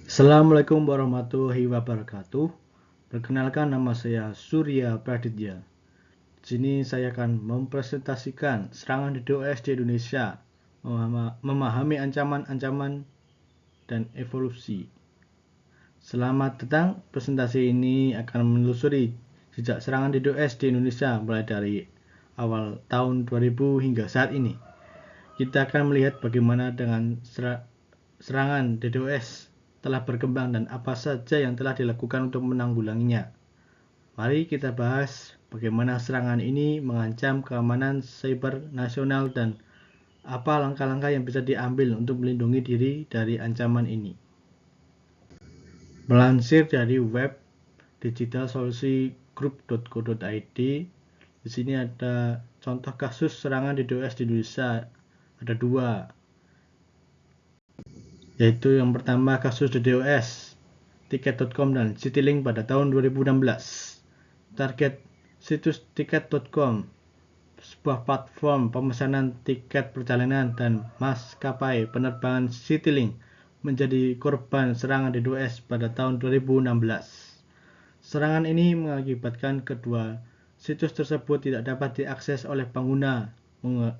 Assalamualaikum warahmatullahi wabarakatuh. Perkenalkan, nama saya Surya Praditya. Di sini saya akan mempresentasikan serangan DDoS di Indonesia, memahami ancaman-ancaman dan evolusi. Selamat datang. Presentasi ini akan menelusuri sejak serangan DDoS di Indonesia mulai dari awal tahun 2000 hingga saat ini. Kita akan melihat bagaimana dengan serangan DDoS telah berkembang dan apa saja yang telah dilakukan untuk menanggulanginya. Mari kita bahas bagaimana serangan ini mengancam keamanan cyber nasional dan apa langkah-langkah yang bisa diambil untuk melindungi diri dari ancaman ini. Melansir dari web digitalsolusigroup.co.id, di sini ada contoh kasus serangan DDoS di Indonesia. Ada dua, yaitu yang pertama kasus DDoS tiket.com dan Citylink pada tahun 2016. Target situs tiket.com, sebuah platform pemesanan tiket perjalanan, dan maskapai penerbangan Citylink menjadi korban serangan DDoS pada tahun 2016. Serangan ini mengakibatkan kedua situs tersebut tidak dapat diakses oleh pengguna,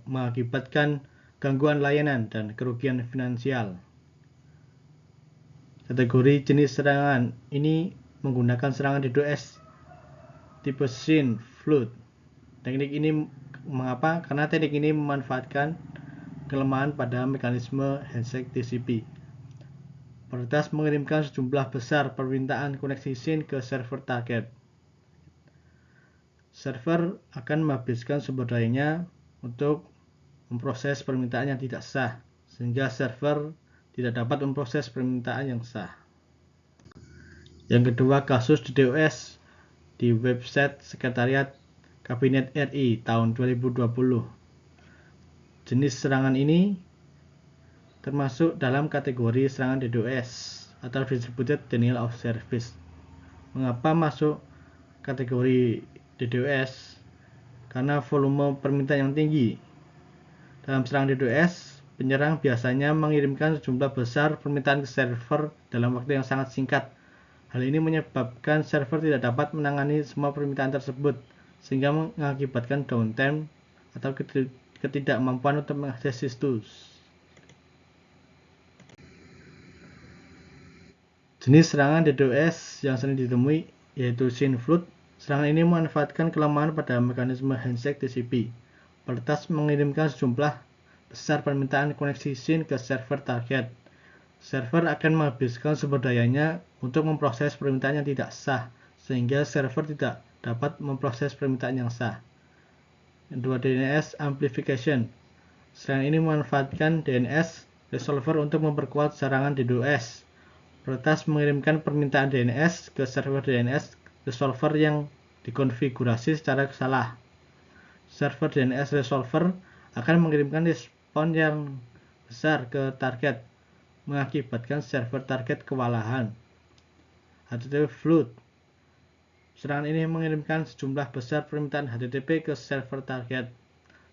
mengakibatkan gangguan layanan dan kerugian finansial. Kategori jenis serangan ini menggunakan serangan DDoS tipe SYN flood. Teknik ini mengapa? Karena teknik ini memanfaatkan kelemahan pada mekanisme handshake TCP. Peretas mengirimkan sejumlah besar permintaan koneksi SYN ke server target. Server akan menghabiskan sumber dayanya untuk memproses permintaan yang tidak sah, sehingga server tidak dapat memproses permintaan yang sah. Yang kedua, kasus DDoS di website Sekretariat Kabinet RI tahun 2020. Jenis serangan ini termasuk dalam kategori serangan DDoS atau Distributed Denial of Service. Mengapa masuk kategori DDoS? Karena volume permintaan yang tinggi. Dalam serangan DDoS, penyerang biasanya mengirimkan sejumlah besar permintaan ke server dalam waktu yang sangat singkat. Hal ini menyebabkan server tidak dapat menangani semua permintaan tersebut, sehingga mengakibatkan downtime atau ketidakmampuan untuk mengakses situs. Jenis serangan DDoS yang sering ditemui yaitu SYN flood. Serangan ini memanfaatkan kelemahan pada mekanisme handshake TCP. Peretas mengirimkan sejumlah besar permintaan koneksi SYN ke server target. Server akan menghabiskan sumber dayanya untuk memproses permintaan yang tidak sah, sehingga server tidak dapat memproses permintaan yang sah. Kedua, DNS amplification. Serangan ini memanfaatkan DNS resolver untuk memperkuat serangan DDoS. Peretas mengirimkan permintaan DNS ke server DNS resolver yang dikonfigurasi secara salah. Server DNS resolver akan mengirimkan respon yang besar ke target, mengakibatkan server target kewalahan. HTTP flood. Serangan ini mengirimkan sejumlah besar permintaan HTTP ke server target.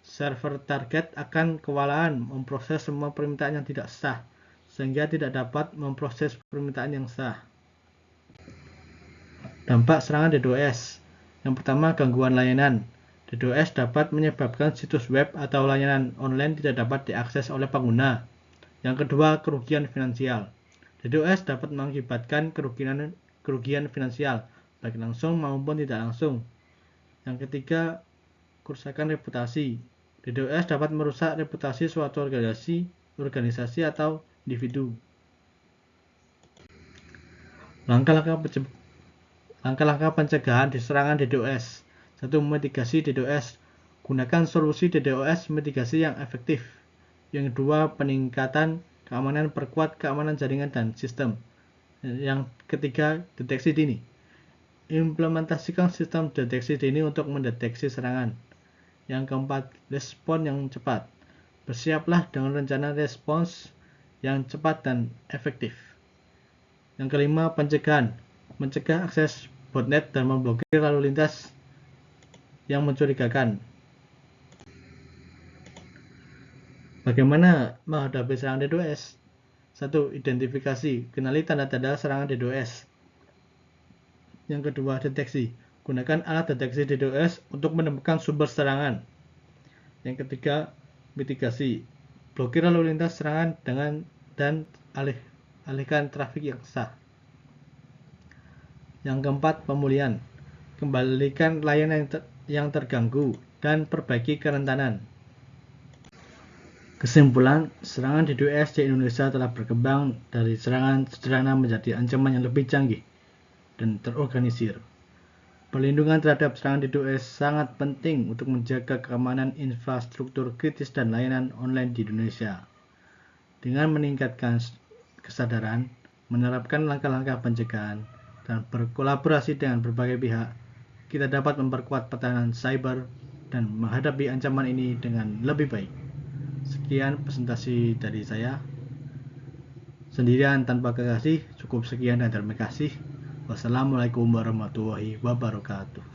Server target akan kewalahan memproses semua permintaan yang tidak sah, sehingga tidak dapat memproses permintaan yang sah. Dampak serangan DDoS. Yang pertama, gangguan layanan. DDoS dapat menyebabkan situs web atau layanan online tidak dapat diakses oleh pengguna. Yang kedua, kerugian finansial. DDoS dapat mengakibatkan kerugian finansial, baik langsung maupun tidak langsung. Yang ketiga, kerusakan reputasi. DDoS dapat merusak reputasi suatu organisasi atau individu. Langkah-langkah pencegahan di serangan DDoS. 1. Mitigasi DDoS. Gunakan solusi DDoS mitigasi yang efektif. Yang kedua, peningkatan keamanan, perkuat keamanan jaringan dan sistem. Yang ketiga, deteksi dini. Implementasikan sistem deteksi dini untuk mendeteksi serangan. Yang keempat, respon yang cepat. Bersiaplah dengan rencana respons yang cepat dan efektif. Yang kelima, pencegahan. Mencegah akses botnet dan memblokir lalu lintas yang mencurigakan. Bagaimana menghadapi serangan DDoS? 1. Identifikasi. Kenali tanda-tanda serangan DDoS. Yang kedua, deteksi. Gunakan alat deteksi DDoS untuk menemukan sumber serangan. Yang ketiga, mitigasi. Blokir lalu lintas serangan dan alihkan trafik yang sah. Yang keempat, pemulihan. Kembalikan layanan yang terganggu dan perbaiki kerentanan. Kesimpulan, serangan DDoS di Indonesia telah berkembang dari serangan sederhana menjadi ancaman yang lebih canggih dan terorganisir. Perlindungan terhadap serangan DDoS sangat penting untuk menjaga keamanan infrastruktur kritis dan layanan online di Indonesia. Dengan meningkatkan kesadaran, menerapkan langkah-langkah pencegahan, dan berkolaborasi dengan berbagai pihak, kita dapat memperkuat pertahanan cyber dan menghadapi ancaman ini dengan lebih baik. Sekian presentasi dari saya. Sendirian tanpa kekasih, cukup sekian dan terima kasih. Wassalamualaikum warahmatullahi wabarakatuh.